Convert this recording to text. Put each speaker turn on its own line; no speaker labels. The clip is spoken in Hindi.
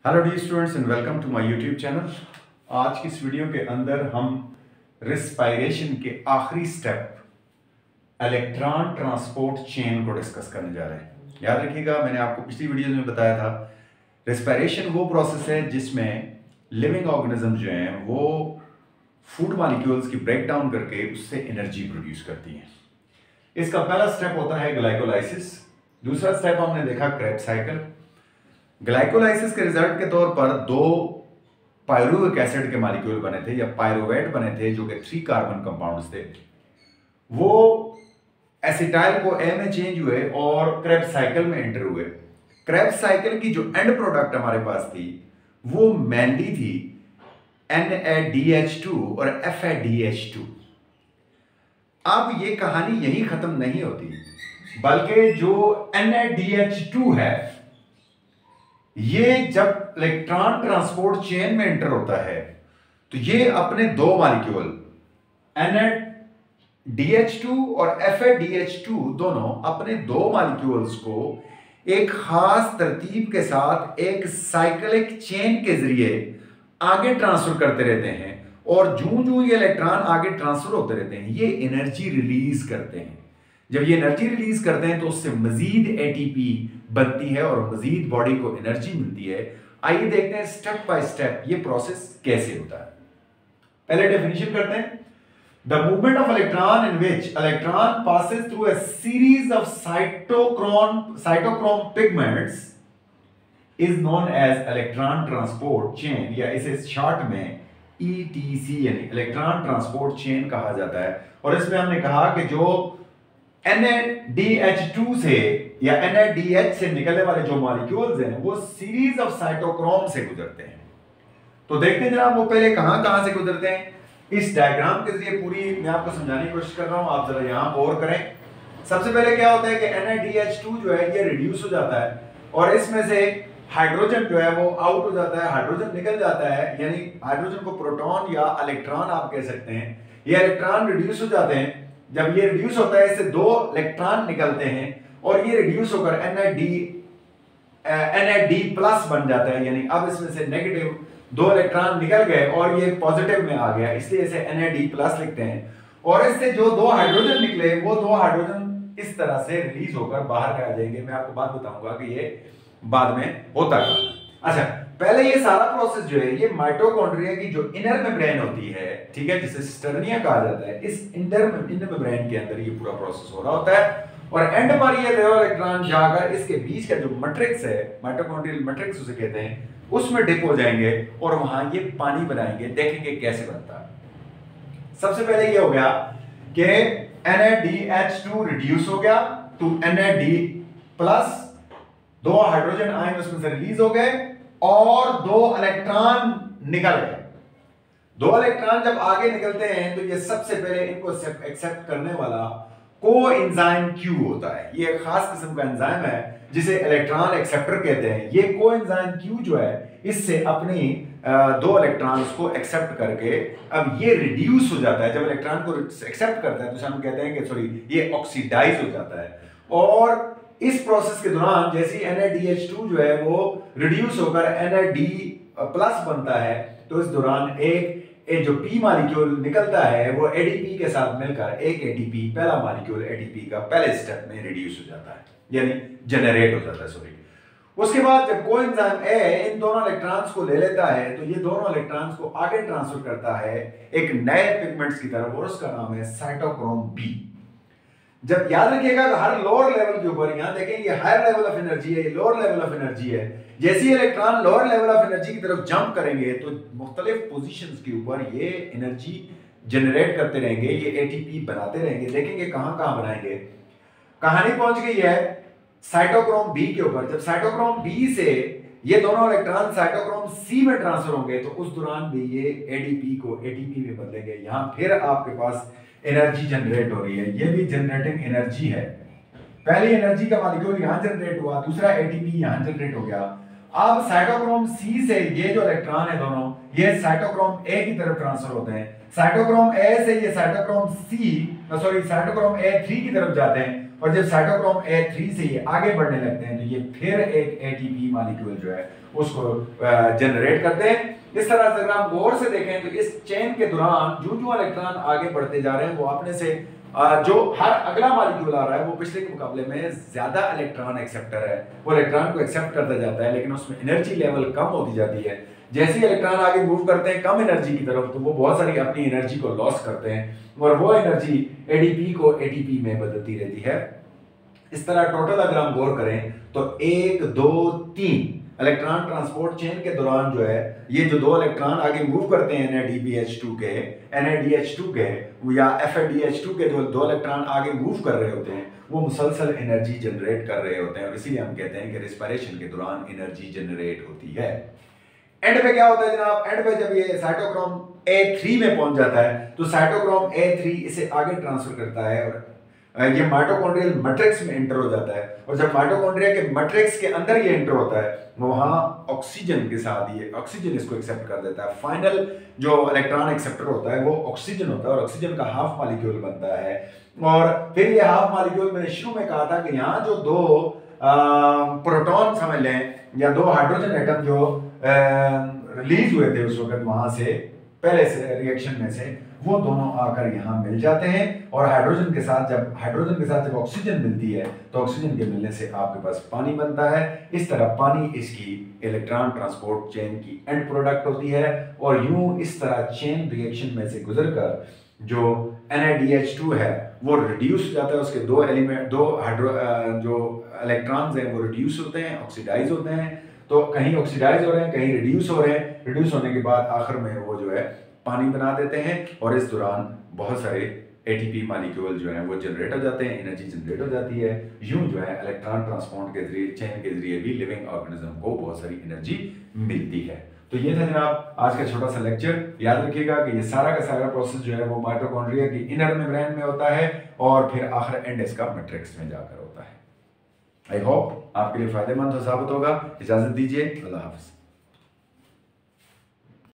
Hello the students and welcome to my YouTube channel. आज की इस वीडियो के अंदर हम रेस्पिरेशन के आखिरी स्टेप इलेक्ट्रॉन ट्रांसपोर्ट चेन को डिस्कस करने जा रहे हैं। याद रखिएगा, मैंने आपको पिछली वीडियो में बताया था रेस्पिरेशन वो प्रोसेस है जिसमें लिविंग ऑर्गेनिज्म जो हैं वो फूड मॉलिक्यूल्स की ब्रेक डाउन करके उससे एनर्जी प्रोड्यूस करती हैं। इसका पहला स्टेप होता है ग्लाइकोलाइसिस। दूसरा स्टेप हमने देखा क्रेब्स साइकिल। ग्लाइकोलाइसिस के रिजल्ट के तौर पर दो पायरुविक एसिड के मॉलिक्यूल बने थे या पायरुवेट बने थे जो कि 3 कार्बन कंपाउंड्स थे। वो एसिटाइल को ए में चेंज हुए और क्रेब्स साइकिल में एंटर हुए। क्रेब्स साइकिल की जो एंड प्रोडक्ट हमारे पास थी वो मेनली थी NaDH2 और FADH2। अब ये कहानी यही खत्म नहीं होती, बल्कि जो NaDH2 है ये जब इलेक्ट्रॉन ट्रांसपोर्ट चेन में एंटर होता है तो ये अपने दो मॉलिक्यूल NaDH2 और FADH2 दोनों अपने दो मॉलिक्यूल्स को एक खास तरतीब के साथ एक साइक्लिक चेन के जरिए आगे ट्रांसफर करते रहते हैं और जूं जूं ये इलेक्ट्रॉन आगे ट्रांसफर होते रहते हैं ये एनर्जी रिलीज करते हैं। जब ये एनर्जी रिलीज करते हैं तो उससे मजीद एटीपी बनती है और मजीद बॉडी को एनर्जी मिलती है। आइए देखते हैं स्टेप बाय स्टेप ये प्रोसेस कैसे होता है। पहले डेफिनेशन करते हैं। The movement of electron in which electron passes through a series of cytochrome pigments is known as electron transport chain, या इसे शॉर्ट में ETC यानी इलेक्ट्रॉन ट्रांसपोर्ट चेन कहा जाता है। और इसमें हमने कहा कि जो NaDH2 से या NaDH से निकलने वाले जो मॉलिक्यूल्स हैं वो सीरीज ऑफ साइटोक्रोम से गुजरते हैं। तो देखते हैं जनाब वो पहले कहां से गुजरते हैं। इस डायग्राम के जरिए पूरी मैं आपको समझाने की कोशिश कर रहा हूं, आप जरा यहां गौर करें। सबसे पहले क्या होता है कि NaDH2 जो है ये रिड्यूस हो जाता है और इसमें से हाइड्रोजन जो है वो आउट हो जाता है, हाइड्रोजन निकल जाता है, यानी हाइड्रोजन को प्रोटॉन या इलेक्ट्रॉन आप कह सकते हैं। ये इलेक्ट्रॉन रिड्यूस हो जाते हैं। जब ये रिड्यूस होता है इससे दो इलेक्ट्रॉन निकलते हैं और ये रिड्यूस होकर NAD+ बन जाता है, यानी अब इसमें से नेगेटिव दो इलेक्ट्रॉन निकल गए और ये पॉजिटिव में आ गया, इसलिए इसे NAD+ लिखते हैं। और इससे जो दो हाइड्रोजन निकले वो दो हाइड्रोजन इस तरह से रिलीज होकर बाहर आ जाएंगे। मैं आपको बात बताऊंगा कि ये बाद में होता है। अच्छा, पहले ये सारा प्रोसेस जो है ये माइटोकॉन्ड्रिया की जो इनर मेम्ब्रेन होती है, ठीक है, जिसे सिस्टर्निया कहा जाता है, इस इनर मेम्ब्रेन के अंदर ये पूरा प्रोसेस हो रहा होता है। और एंड पर ये दो इलेक्ट्रॉन जाकर इसके बीच का जो मैट्रिक्स है, माइटोकॉन्ड्रियल मैट्रिक्स उसे कहते हैं, उसमें डिप हो जाएंगे और वहां ये पानी बनाएंगे। देखेंगे कैसे बनता है। सबसे पहले ये हो गया कि NaDH2 रिड्यूस हो गया टू NAD+, दो हाइड्रोजन आयन उसमें से रिलीज हो गए और दो इलेक्ट्रॉन निकल गए। दो इलेक्ट्रॉन जब आगे निकलते हैं तो ये सबसे पहले इनको एक्सेप्ट करने वाला कोएंजाइम Q होता है। ये एक खास किस्म का एंजाइम है जिसे इलेक्ट्रॉन एक्सेप्टर कहते हैं। ये कोएंजाइम Q जो है इससे अपनी दो इलेक्ट्रॉन्स को एक्सेप्ट करके अब ये रिड्यूस हो जाता है। जब इलेक्ट्रॉन को एक्सेप्ट करता है तो हम कहते हैं कि सॉरी ये ऑक्सीडाइज हो जाता है। और इस प्रोसेस के दौरान जैसे NaDH2 जो है वो रिड्यूस होकर NAD+ बनता है तो इस दौरान एक जो P मॉलिक्यूल निकलता है वो ADP के साथ मिलकर एक ATP, पहला मॉलिक्यूल ATP का पहले स्टेप में रिड्यूस हो जाता है, यानी जनरेट हो जाता है। सॉरी, उसके बाद जब कोएंजाइम A इन दोनों इलेक्ट्रॉन्स को ले लेता है तो ये दोनों इलेक्ट्रॉन्स को आगे ट्रांसफर करता है एक नए पिगमेंट्स की तरफ और उसका नाम है साइटोक्रोम B। जब याद रखिएगा हर लोअर लेवल के ऊपर, यहां देखें ये हायर लेवल ऑफ एनर्जी है, ये लोअर लेवल ऑफ एनर्जी है। जैसे electron lower level of energy की तरफ जंप करेंगे तो मुख्तलिफ पोजीशंस के ऊपर ये एनर्जी जनरेट करते रहेंगे, ये एटीपी बनाते रहेंगे। देखेंगे कहां कहां बनाएंगे। कहानी पहुंच गई है साइटोक्रोम B के ऊपर। जब साइटोक्रोम B से ये दोनों इलेक्ट्रॉन साइटोक्रोम C में ट्रांसफर होंगे तो उस दौरान भी ये ADP को ATP में बदलेंगे। यहां फिर आपके पास एनर्जी जनरेट हो रही है, ये भी जनरेटिंग एनर्जी है। पहली एनर्जी का मॉलिक्यूल यहां जनरेट हुआ, दूसरा ATP यहां जनरेट हो गया। अब साइटोक्रोम C से ये जो इलेक्ट्रॉन है दोनों ये साइटोक्रोम A की तरफ ट्रांसफर होते हैं। साइटोक्रोम A से ये साइटोक्रोम A3 की तरफ जाते हैं और जब साइटोक्रोम A3 से ये आगे बढ़ने लगते हैं तो ये फिर एक ATP मॉलिक्यूल जो है उसको जनरेट करते हैं। इस तरह से अगर आप गौर से देखें तो इस चेन के दौरान जो जो इलेक्ट्रॉन आगे बढ़ते जा रहे हैं वो अपने से जो हर अगला मॉलिक्यूल आ रहा है वो पिछले के मुकाबले में ज्यादा इलेक्ट्रॉन एक्सेप्टर है, वो इलेक्ट्रॉन को एक्सेप्ट करता जाता है, लेकिन उसमें एनर्जी लेवल कम होती जाती है। जैसे ही इलेक्ट्रॉन आगे मूव करते हैं कम एनर्जी की तरफ तो वो बहुत सारी अपनी एनर्जी को लॉस करते हैं और वो एनर्जी एडीपी को एटीपी में बदलती रहती है। इस तरह टोटल अगर हम गौर करें तो 1 2 3 इलेक्ट्रॉन ट्रांसपोर्ट चेन के दौरान जो है ये जो दो इलेक्ट्रॉन आगे मूव करते हैं NADPH2 के या FADH2 के जो दो इलेक्ट्रॉन आगे मूव कर रहे होते हैं वो मुसलसल एनर्जी जनरेट कर रहे होते हैं और इसीलिए हम कहते हैं कि रेस्पिरेशन के दौरान एनर्जी जनरेट होती है। एंड पे क्या होता है जनाब, एंड पे जब ये साइटोक्रोम A3 में पहुंच जाता है तो साइटोक्रोम A3 इसे आगे ट्रांसफर करता है और ये माइटोकॉन्ड्रियल मैट्रिक्स में एंटर हो जाता है और जब माइटोकॉन्ड्रिया के मैट्रिक्स के अंदर ये एंटर होता है वहां ऑक्सीजन के साथ ये ऑक्सीजन इसको एक्सेप्ट कर देता है। फाइनल जो इलेक्ट्रॉन एक्सेप्टर होता है वो ऑक्सीजन होता है और ऑक्सीजन का हाफ मॉलिक्यूल बनता है। और फिर ये हाफ मॉलिक्यूल मैंने शुरू में कहा था कि यहाँ जो दो प्रोटॉन समझ लें या दो हाइड्रोजन एटम जो रिलीज हुए थे उस वक्त वहां से पहले से रिएक्शन में से वो दोनों आकर यहाँ मिल जाते हैं और हाइड्रोजन के साथ जब ऑक्सीजन मिलती है तो ऑक्सीजन के मिलने से आपके पास पानी बनता है। इस तरह पानी इसकी इलेक्ट्रॉन ट्रांसपोर्ट चेन की एंड प्रोडक्ट होती है और यूं इस तरह चेन रिएक्शन में से गुजरकर जो NADH2 है वो रिड्यूस हो जाता है, उसके दो एलिमेंट जो इलेक्ट्रॉन्स हैं वो रिड्यूस होते हैं, ऑक्सीडाइज होते हैं। तो कहीं ऑक्सीडाइज हो रहे हैं कहीं रिड्यूस हो रहे हैं, रिड्यूस होने के बाद आखिर में वो जो है पानी बना देते हैं और इस दौरान बहुत सारे ATP मॉलिक्यूल जो हैं वो जनरेट हो जाते हैं, एनर्जी जनरेट हो जाती है। यूं जो है इलेक्ट्रॉन ट्रांसपोर्ट के जरिए चेन के जरिए भी लिविंग ऑर्गेनिज्म को बहुत सारी एनर्जी मिलती है। तो ये था जनाब आज का छोटा सा लेक्चर। याद रखिएगा कि ये सारा का सारा प्रोसेस जो है वो माइटोकॉन्ड्रिया की इनर मेम्ब्रेन में होता है और फिर आखिर एंड इसका मैट्रिक्स में जाकर होता है। आई होप आपके लिए फायदेमंद साबित होगा। इजाजत दीजिए, अल्लाह हाफिज।